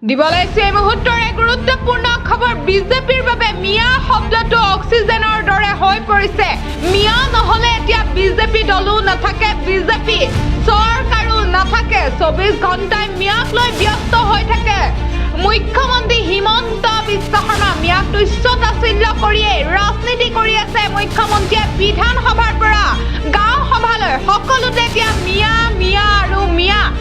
দিবলৈছে এই মুহূৰ্তৰ এক গুৰুত্বপূৰ্ণ খবৰ বিজেপিৰ বাবে মিয়া শব্দটো অক্সিজেনৰ দৰে হৈ পৰিছে মিয়া নহলে এতিয়া বিজেপি দলো নাথাকে বিজেপি চৰকাৰো নাথাকে 24 ঘণ্টাই মিয়াক লৈ ব্যস্ত হৈ থাকে মুখ্যমন্ত্ৰী হিমন্ত বিশ্ব শৰ্মা মিয়াক তুচ্ছতাচ্ছিল্য কৰিয়ে ৰাজনীতি কৰি আছে মুখ্যমন্ত্ৰীয়ে বিধানসভাৰ পৰা গাঁও সভালৈ সকলোতে এতিয়া মিয়া মিয়া আৰু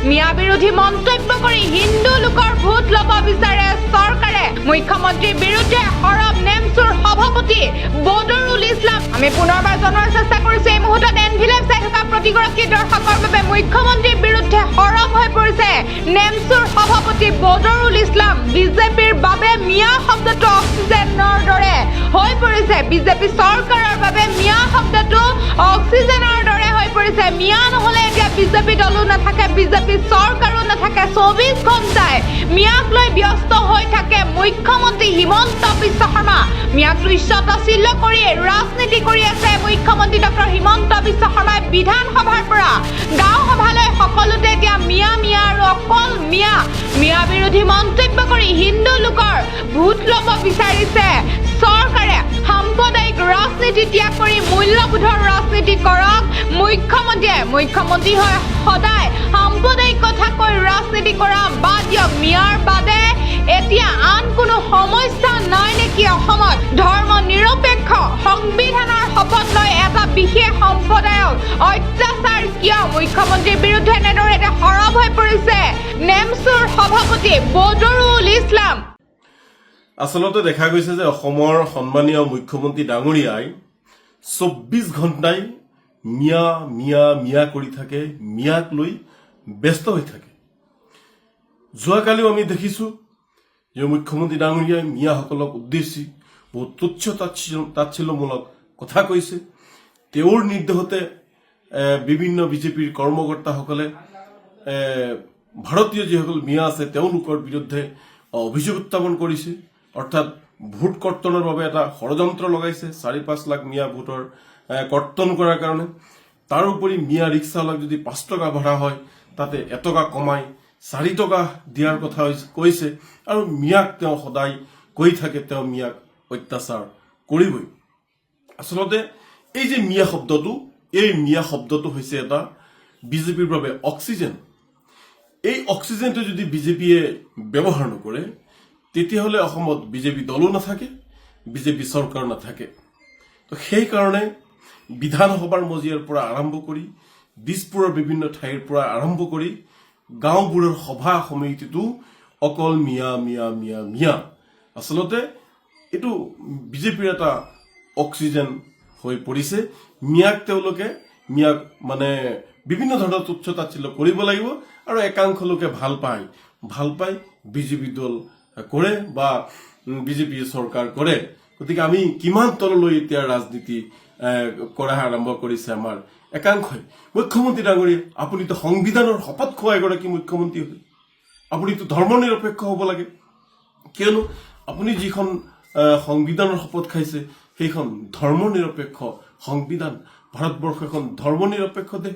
মিয়া বিৰোধী মন্তব্য কৰি হিন্দু লোকৰ ভোট লব বিচাৰে চৰকাৰে মুখ্যমন্ত্ৰীৰ বিৰুদ্ধে হৰব নেমচুৰ সভাপতি বদৰুল ইছলাম আমি পুনৰবাৰ জনোৱাৰ চেষ্টা কৰিছো এই মুহূৰ্তত এনভিলেভ চাই থকা প্ৰতিগৰাকী দৰ্শকৰ বাবে মুখ্যমন্ত্ৰীৰ বিৰুদ্ধে হৰব হৈ পৰিছে নেমচুৰ সভাপতি বদৰুল ইছলাম বিজেপিৰ বাবে মিয়া শব্দটো অক্সিজেনৰ দৰে হৈ পৰিছে বিজেপি চৰকাৰৰ বাবে মিয়া শব্দটো অক্সিজেনৰ দৰে হৈ পৰিছে মিয়া নহলে এতিয়া বিজেপি দলো নাথাকে বিজেপি চৰকাৰো নাথাকে 24 ঘণ্টাই মিয়াক লৈ ব্যস্ত হৈ থাকে মুখ্যমন্ত্ৰী হিমন্ত বিশ্ব শৰ্মা মিয়াক তুচ্ছতাচ্ছিল্য কৰি ৰাজনীতি কৰি আছে মুখ্যমন্ত্ৰী ডক্টৰ হিমন্ত বিশ্ব শৰ্মাই বিধানসভাৰ পৰা গাঁও সভালৈ সকলোতে এতিয়া মিয়া মিয়া আৰু অকল মিয়া বিৰোধী মন্তব্য কৰি হিন্দু লোকৰ ভোট ল'ব বিচাৰিছে চৰকাৰে সাম্প্ৰদায়িক ৰাজনীতি ত্যাগ কৰি মূল্যবোধৰ ৰাজনীতি কৰক মুখ্যমন্ত্ৰী হয় সদায় সাম্প্ৰদায়িক কথা কৈ ৰাজনীতি কৰা বাদ দিয়ক মিয়াৰ বাদে এতিয়া আন কোনো সমস্যা নাই নেকি অসমত ধৰ্ম নিৰপেক্ষ সংবিধানৰ শপত লৈ এটা বিশেষ সম্প্ৰদায়ক অত্যাচাৰ কিয় মুখ্যমন্ত্ৰীৰ বিৰুদ্ধে এনেদৰে এটা হৰব হৈ পৰিছে নেমচুৰ সভাপতি বদৰুল ইছলাম আসলতে দেখা গৈছে যে অসমৰ সন্মানীয় মুখ্যমন্ত্ৰী ডাঙৰীয়াই 24 ঘণ্টাই মিয়া মিয়া মিয়া কৰি থাকে মিয়াক লৈ ব্যস্ত হৈ থাকে যোৱাকালিও আমি দেখিছো যে মুখ্যমন্ত্ৰী ডাঙৰীয়াই মিয়াসকলক উদ্দেশ্যি বহুত তুচ্ছ তাচ্ছিল্যমূলক কথা কৈছে তেওঁৰ নিৰ্দেশতে বিভিন্ন বিজেপিৰ কৰ্মকৰ্তাসকলে ভাৰতীয় যিসকল মিয়া আছে তেওঁলোকৰ বিৰুদ্ধে অভিযোগ উত্থাপন কৰিছে অৰ্থাৎ ভোট কৰ্তনৰ বাবে এটা ষড়যন্ত্ৰ লগাইছে 4-5 লাখ মিয়া ভোটৰ কৰ্তন কৰাৰ কাৰণে তাৰ উপৰি মিয়া ৰিক্সাৱালাক যদি 5 টকা ভাড়া হয় তাতে 1 টকা কমাই 4 টকা দিয়াৰ কথা কৈছে আৰু মিয়াক তেওঁ সদায় কৈ থাকে তেওঁ মিয়াক অত্যাচাৰ কৰিবই আসলতে এই যে মিয়া শব্দটো হৈছে এটা বিজেপিৰ বাবে অক্সিজেন এই অক্সিজেনটো যদি বিজেপিয়ে ব্যৱহাৰ নকৰে তেতিয়াহলে অসমত বিজেপি দলো নাথাকে বিজেপি চৰকাৰ নাথাকে তো সেই কাৰণে বিধানসভাৰ মজিয়াৰ পৰা আৰম্ভ কৰি দিছপুৰৰ বিভিন্ন ঠাইৰ পৰা আৰম্ভ কৰি গাঁওবোৰৰ সভা সমিতিটো অকল মিয়া মিয়া মিয়া মিয়া আসলতে এটো বিজেপিৰ এটা অক্সিজেন হৈ পৰিছে মিয়াক মানে বিভিন্ন ধৰণৰ তুচ্ছ তাচ্ছিল্য কৰিব লাগিব আৰু একাংশ লোকে ভাল পায় বিজেপি দল কৰে বা বিজেপি চৰকাৰ কৰে গতিকে আমি কিমান তললৈ এতিয়া ৰাজনীতি কৰা আৰম্ভ কৰিছে আমাৰ একাংশই মুখ্যমন্ত্ৰী ডাঙৰীয়া আপুনিতো সংবিধানৰ শপত খোৱা এগৰাকী মুখ্যমন্ত্ৰী হয় আপুনিতো ধৰ্ম নিৰপেক্ষ হ'ব লাগে কিয়নো আপুনি যিখন সংবিধানৰ শপত খাইছে সেইখন ধৰ্ম নিৰপেক্ষ সংবিধান ভাৰতবৰ্ষ এখন ধৰ্ম নিৰপেক্ষ দেশ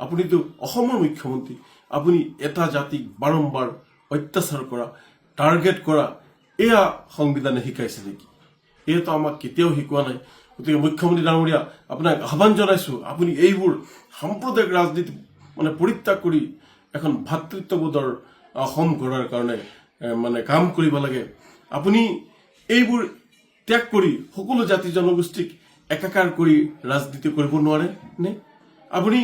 আপুনিতো অসমৰ মুখ্যমন্ত্ৰী আপুনি এটা জাতিক বাৰম্বাৰ অত্যাচাৰ কৰা টাৰ্গেট কৰা এয়া সংবিধানে শিকাইছে নেকি এয়াতো আমাক কেতিয়াও শিকোৱা নাই গতিকে মুখ্যমন্ত্ৰী ডাঙৰীয়া আপোনাক আহ্বান জনাইছো আপুনি এইবোৰ সাম্প্ৰদায়িক ৰাজনীতি মানে পৰিত্যাগ কৰি এখন ভাতৃত্ববোধৰ অসম গঢ়াৰ কাৰণে মানে কাম কৰিব লাগে আপুনি এইবোৰ ত্যাগ কৰি সকলো জাতি জনগোষ্ঠীক একাকাৰ কৰি ৰাজনীতি কৰিব নোৱাৰে নে আপুনি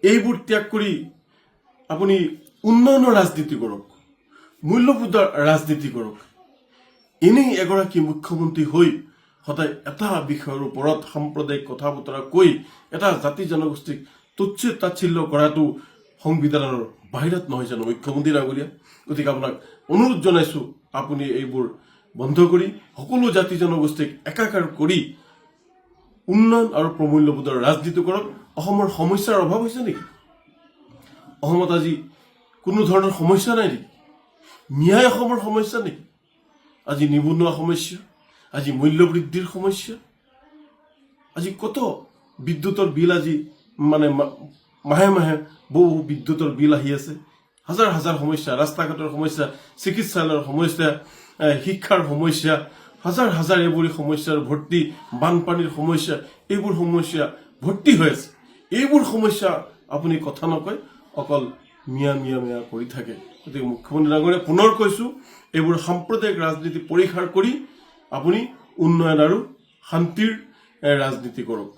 এইবোৰ ত্যাগ কৰি আপুনি উন্নয়নৰ ৰাজনীতি কৰক মূল্যবোধৰ ৰাজনীতি কৰক এনেই এগৰাকী মুখ্যমন্ত্ৰী হৈ সদায় এটা বিষয়ৰ ওপৰত সাম্প্ৰদায়িক কথা বতৰা কৈ এটা জাতি জনগোষ্ঠীক তুচ্ছ তাচ্ছিল্য কৰাটো সংবিধানৰ বাহিৰত নহয় জানো মুখ্যমন্ত্ৰী ডাঙৰীয়া গতিকে আপোনাক অনুৰোধ জনাইছো আপুনি এইবোৰ বন্ধ কৰি সকলো জাতি জনগোষ্ঠীক একাকাৰ কৰি উন্নয়ন আৰু প্ৰমূল্যবোধৰ ৰাজনীতি কৰক অসমৰ সমস্যাৰ অভাৱ হৈছে নেকি অসমত আজি কোনো ধৰণৰ সমস্যা নাই নেকি মিয়াই অসমৰ সমস্যা নেকি আজি নিবনুৱা সমস্যা আজি মূল্য বৃদ্ধিৰ সমস্যা আজি কত বিদ্যুতৰ বিল আজি মানে মাহে বহু বিদ্যুতৰ বিল আহি আছে হাজাৰ হাজাৰ সমস্যা, ৰাস্তা ঘাটৰ সমস্যা, চিকিৎসালয়ৰ সমস্যা, শিক্ষাৰ সমস্যা, হাজাৰ হাজাৰ এইবোৰ সমস্যাৰ ভৰ্তি, বানপানীৰ সমস্যা, এইবোৰ সমস্যা ভৰ্তি হৈ আছে। এইবোৰ সমস্যা আপুনি কথা নকয়, অকল মিয়া মিয়া মিয়া কৰি থাকে। গতিকে মুখ্যমন্ত্ৰী ডাঙৰীয়া পুনৰ কৈছো, এইবোৰ সাম্প্ৰদায়িক ৰাজনীতি পৰিহাৰ কৰি আপুনি উন্নয়ন আৰু শান্তিৰ ৰাজনীতি কৰক।